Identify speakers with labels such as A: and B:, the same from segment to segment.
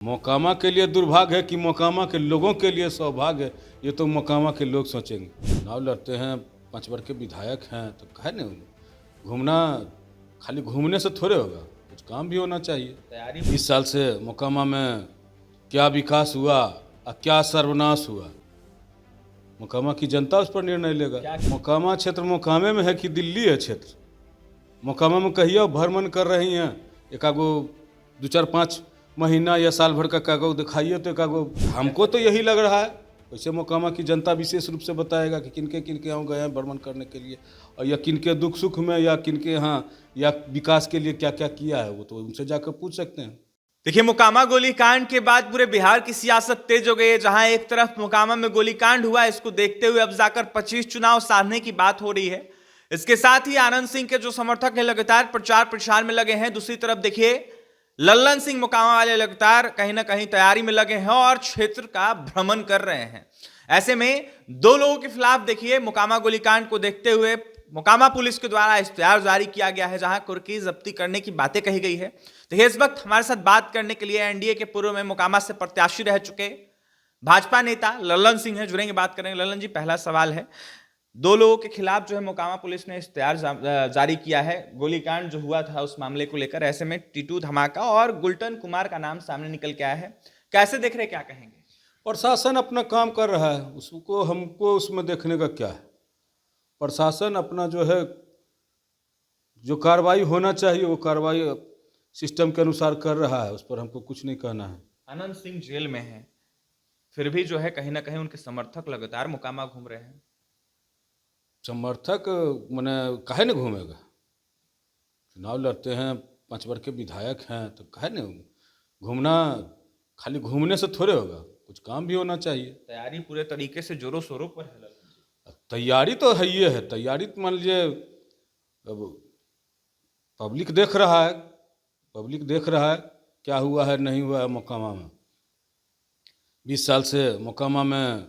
A: मोकामा के लिए दुर्भाग्य है कि मोकामा के लोगों के लिए सौभाग्य है, ये तो मोकामा के लोग सोचेंगे। चुनाव लड़ते हैं, 5 वर्ष के विधायक हैं, तो कहे नहीं घूमना, खाली घूमने से थोड़े होगा, कुछ काम भी होना चाहिए। तैयारी 20 साल से मोकामा में क्या विकास हुआ और क्या सर्वनाश हुआ, मोकामा की जनता उस पर निर्णय लेगा। मोकामा क्षेत्र मोकामे में है कि दिल्ली है क्षेत्र? मोकामा में कहिए भ्रमण कर रही हैं, एकागो 2-4-5 महीना या साल भर का कागज दिखाइए तो एकागो। हमको तो यही लग रहा है, वैसे मोकामा की जनता विशेष रूप से बताएगा कि किनके किनके यहाँ गए हैं भ्रमण करने के लिए, और या किनके दुख सुख में या किनके यहाँ या विकास के लिए क्या क्या किया है, वो तो उनसे जाकर पूछ सकते हैं।
B: देखिए, मोकामा गोलीकांड के बाद पूरे बिहार की सियासत तेज हो गई है। जहां एक तरफ मोकामा में गोलीकांड हुआ, इसको देखते हुए अब जाकर 25 चुनाव साधने की बात हो रही है। इसके साथ ही आनंद सिंह के जो समर्थक हैं लगातार प्रचार प्रसार में लगे हैं। दूसरी तरफ देखिए, लल्लन सिंह मोकामा वाले लगातार कहीं ना कहीं तैयारी में लगे हैं और क्षेत्र का भ्रमण कर रहे हैं। ऐसे में दो लोगों के खिलाफ देखिए, मोकामा गोलीकांड को देखते हुए मोकामा पुलिस के द्वारा इश्तेहार जारी किया गया है, जहां कुर्की जब्ती करने की बातें कही गई है। तो इस वक्त हमारे साथ बात करने के लिए एनडीए के पूर्व में मोकामा से प्रत्याशी रह चुके भाजपा नेता लल्लन सिंह हैं, जुड़ेंगे, बात करेंगे। लल्लन जी, पहला सवाल है, दो लोगों के खिलाफ जो है मोकामा पुलिस ने इश्तेहार जारी किया है गोलीकांड जो हुआ था उस मामले को लेकर। ऐसे में टीटू धमाका और गुलटन कुमार का नाम सामने निकल के आया है, कैसे देख रहे, क्या कहेंगे?
A: प्रशासन अपना काम कर रहा है, उसको हमको उसमें देखने का क्या है। प्रशासन अपना जो है, जो कार्रवाई होना चाहिए वो कार्रवाई सिस्टम के अनुसार कर रहा है, उस पर हमको कुछ नहीं कहना है।
B: आनंद सिंह जेल में है, फिर भी जो है कहीं ना कहीं उनके समर्थक लगातार मोकामा घूम रहे हैं।
A: समर्थक मैंने काहे नहीं घूमेगा? चुनाव लड़ते हैं, 5 वर्ष के विधायक हैं, तो काहे नहीं घूमना, खाली घूमने से थोड़े होगा, कुछ काम भी होना चाहिए।
B: तैयारी पूरे तरीके से जोरों शोरों पर है।
A: तैयारी तो है ही है, तैयारी तो मान लीजिए अब पब्लिक देख रहा है, पब्लिक देख रहा है क्या हुआ है नहीं हुआ है मोकामा में। 20 साल से मोकामा में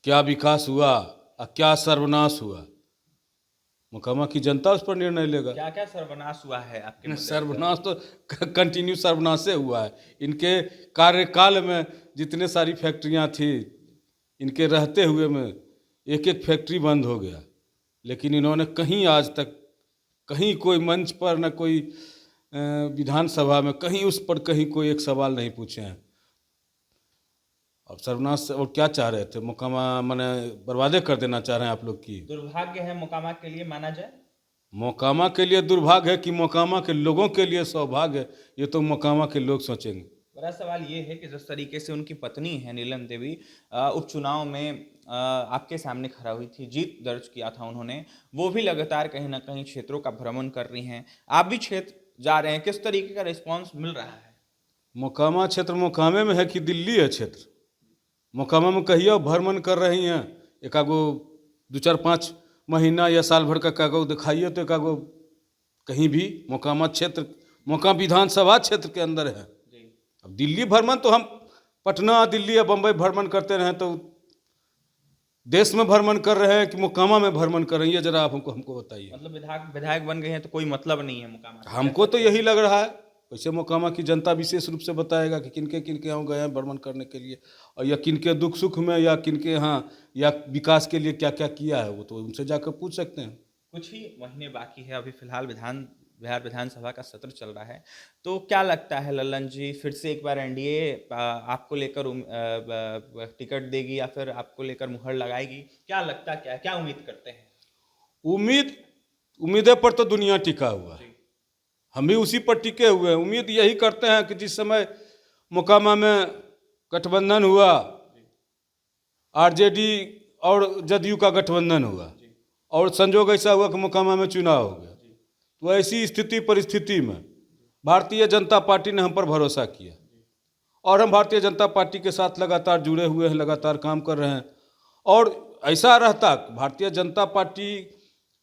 A: क्या विकास हुआ और क्या सर्वनाश हुआ, मोकामा की जनता उस पर निर्णय लेगा।
B: क्या क्या सर्वनाश हुआ है आपके?
A: सर्वनाश तो कंटिन्यू सर्वनाश से हुआ है। इनके कार्यकाल में जितने सारी फैक्ट्रियां थी, इनके रहते हुए में एक एक फैक्ट्री बंद हो गया, लेकिन इन्होंने कहीं आज तक कहीं कोई मंच पर न कोई विधानसभा में कहीं उस पर कहीं कोई एक सवाल नहीं पूछे हैं। अब सर्वनाश और क्या चाह रहे थे? मोकामा माने बर्बादे कर देना चाह रहे हैं आप लोग की?
B: दुर्भाग्य है मोकामा के लिए, माना जाए।
A: मोकामा के लिए दुर्भाग्य है कि मोकामा के लोगों के लिए सौभाग्य है, ये तो मोकामा के लोग सोचेंगे।
B: बड़ा सवाल ये है कि जिस तरीके से उनकी पत्नी है नीलम देवी उपचुनाव में आपके सामने खड़ा हुई थी, जीत दर्ज किया था उन्होंने, वो भी लगातार कहीं ना कहीं क्षेत्रों का भ्रमण कर रही हैं, आप भी क्षेत्र जा रहे हैं, किस तरीके का रिस्पांस मिल रहा है?
A: मोकामा क्षेत्र मोकामे में है कि दिल्ली है क्षेत्र? मोकामा में कहिए भ्रमण कर रही हैं, एकागो 2-4-5 महीना या साल भर का कागज दिखाइए तो एकागो कहीं भी मोकामा क्षेत्र, मोकामा विधानसभा क्षेत्र के अंदर है। अब दिल्ली भ्रमण तो हम पटना, दिल्ली या बम्बई भ्रमण करते रहे, तो देश में भ्रमण कर रहे हैं कि मोकामा में भ्रमण कर रही है, जरा आप हमको बताइए।
B: मतलब विधायक बन गए हैं तो कोई मतलब नहीं है मोकामा?
A: हमको तो यही लग रहा है, वैसे मोकामा की जनता विशेष रूप से बताएगा कि किनके किनके यहाँ गए हैं भ्रमण करने के लिए, और या किनके दुख सुख में या किनके यहाँ या विकास के लिए क्या क्या किया है, वो तो उनसे जाकर पूछ सकते हैं।
B: कुछ ही महीने बाकी है, अभी फिलहाल बिहार विधानसभा का सत्र चल रहा है, तो क्या लगता है लल्लन जी, फिर से एक बार एनडीए आपको लेकर टिकट देगी या फिर आपको लेकर मुहर लगाएगी? क्या लगता है, क्या उम्मीद करते हैं?
A: उम्मीदें पर तो दुनिया टिका हुआ है, हम भी उसी पर टिके हुए हैं। उम्मीद यही करते हैं कि जिस समय मोकामा में गठबंधन हुआ, आरजेडी और जदयू का गठबंधन हुआ, और संजोग ऐसा हुआ कि मोकामा में चुनाव हो गया, तो ऐसी स्थिति परिस्थिति में भारतीय जनता पार्टी ने हम पर भरोसा किया, और हम भारतीय जनता पार्टी के साथ लगातार जुड़े हुए हैं, लगातार काम कर रहे हैं। और ऐसा रहता, भारतीय जनता पार्टी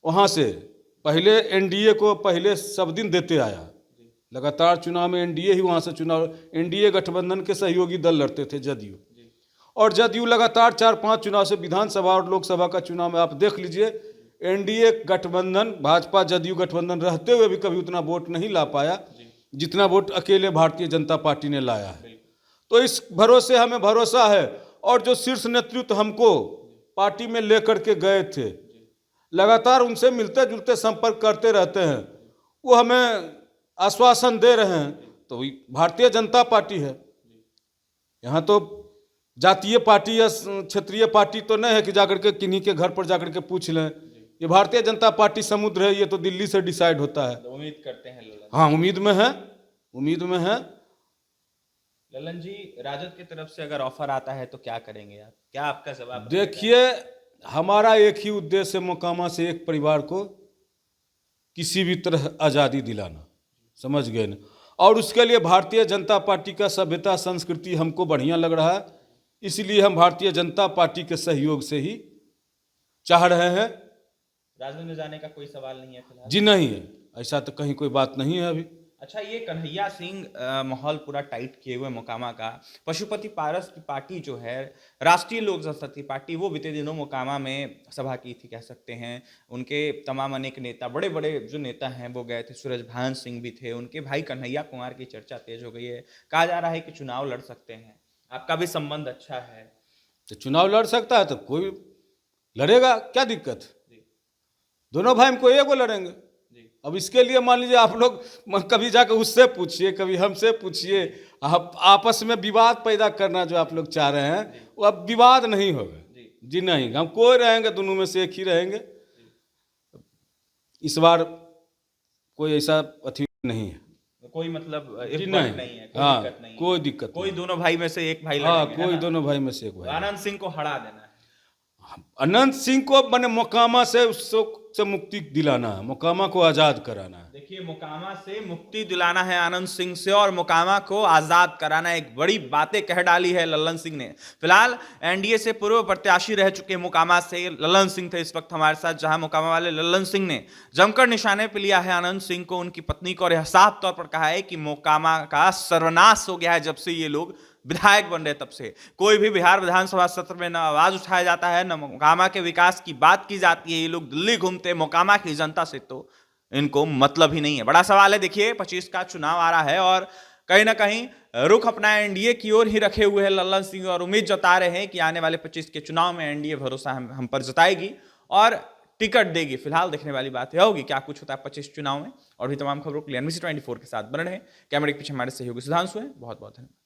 A: वहाँ से पहले एनडीए को पहले सब दिन देते आया, लगातार चुनाव में एनडीए ही वहाँ से चुनाव, एनडीए गठबंधन के सहयोगी दल लड़ते थे जदयू, और जदयू लगातार 4-5 चुनाव से विधानसभा और लोकसभा का चुनाव में आप देख लीजिए, एनडीए गठबंधन भाजपा जदयू गठबंधन रहते हुए भी कभी उतना वोट नहीं ला पाया जितना वोट अकेले भारतीय जनता पार्टी ने लाया है। तो इस भरोसे हमें भरोसा है। और जो शीर्ष नेतृत्व हमको पार्टी में लेकर के गए थे, लगातार उनसे मिलते जुलते संपर्क करते रहते हैं, वो हमें आश्वासन दे रहे हैं। तो वही भारतीय जनता पार्टी है। यहाँ तो जातीय पार्टी या क्षेत्रीय पार्टी तो नहीं है कि जाकर के किन्हीं के घर पर जाकर के पूछ लें। ये भारतीय जनता पार्टी समुद्र है, ये तो दिल्ली से डिसाइड होता है।
B: उम्मीद करते हैं ललन।
A: हाँ, उम्मीद में है, उम्मीद में है।
B: ललन जी, राजद की तरफ से अगर ऑफर आता है तो क्या करेंगे आप? क्या आपका जवाब?
A: देखिए, हमारा एक ही उद्देश्य है, मोकामा से एक परिवार को किसी भी तरह आज़ादी दिलाना, समझ गए ना। और उसके लिए भारतीय जनता पार्टी का सभ्यता संस्कृति हमको बढ़िया लग रहा है, इसलिए हम भारतीय जनता पार्टी के सहयोग से ही चाह रहे हैं।
B: राजद में जाने का कोई सवाल नहीं है फिलहाल?
A: जी नहीं है, ऐसा तो कहीं कोई बात नहीं है अभी।
B: अच्छा, ये कन्हैया सिंह माहौल पूरा टाइट किए हुए मोकामा का, पशुपति पारस की पार्टी जो है राष्ट्रीय लोक जनशक्ति पार्टी, वो बीते दिनों मोकामा में सभा की थी, कह सकते हैं। उनके तमाम अनेक नेता, बड़े बड़े जो नेता हैं वो गए थे, सूरजभान सिंह भी थे, उनके भाई कन्हैया कुमार की चर्चा तेज हो गई है। कहा जा रहा है कि चुनाव लड़ सकते हैं, आपका भी संबंध अच्छा है।
A: तो चुनाव लड़ सकता है तो कोई लड़ेगा, क्या दिक्कत? दोनों भाई हमको एगो लड़ेंगे। अब इसके लिए मान लीजिए आप लोग कभी जाकर उससे पूछिए, कभी हमसे पूछिए। आप आपस में विवाद पैदा करना जो आप लोग चाह रहे हैं, वो अब विवाद नहीं होगा। जी नहीं, हम कोई रहेंगे, दोनों में से एक ही रहेंगे। इस बार कोई ऐसा अथी नहीं है,
B: कोई मतलब
A: जी
B: नहीं
A: नहीं
B: है,
A: हाँ,
B: दिक्कत नहीं है।
A: कोई दिक्कत
B: कोई दोनों भाई में से एक भाई
A: हाँ,
B: लड़ेंगे, है
A: कोई
B: ना?
A: दोनों भाई में से एक भाई।
B: आनंद सिंह को हरा देना है।
A: अनंत सिंह को मैंने मोकामा से उससे मुक्ति दिलाना है, मोकामा को आजाद कराना है।
B: देखिए, मोकामा से मुक्ति दिलाना है आनंद सिंह से, और मोकामा को आजाद कराना, एक बड़ी बातें कह डाली है ललन सिंह ने। फिलहाल एनडीए से पूर्व प्रत्याशी रह चुके मोकामा से ललन सिंह थे इस वक्त हमारे साथ, जहां मोकामा वाले ललन सिंह ने जमकर निशाने पर लिया है आनंद सिंह को, उनकी पत्नी को, और यह साफ तौर पर कहा है कि मोकामा का सर्वनाश हो गया है जब से ये लोग विधायक बन रहे। तब से कोई भी बिहार विधानसभा सत्र में न आवाज उठाया जाता है, न मोकामा के विकास की बात की जाती है। ये लोग दिल्ली घूमते, मोकामा की जनता से तो इनको मतलब ही नहीं है। बड़ा सवाल है। देखिए, 25 का चुनाव आ रहा है और कहीं ना कहीं रुख अपना एनडीए की ओर ही रखे हुए हैं ललन सिंह, और उम्मीद जता रहे हैं कि आने वाले 25 के चुनाव में एनडीए भरोसा हम पर जताएगी और टिकट देगी। फिलहाल देखने वाली बात यह होगी क्या कुछ होता है 25 चुनाव में। और भी तमाम खबरों के लिए NBC 24 के साथ बने रहें। कैमरे के पीछे हमारे सहयोगी सुधांशु हैं। बहुत बहुत धन्यवाद।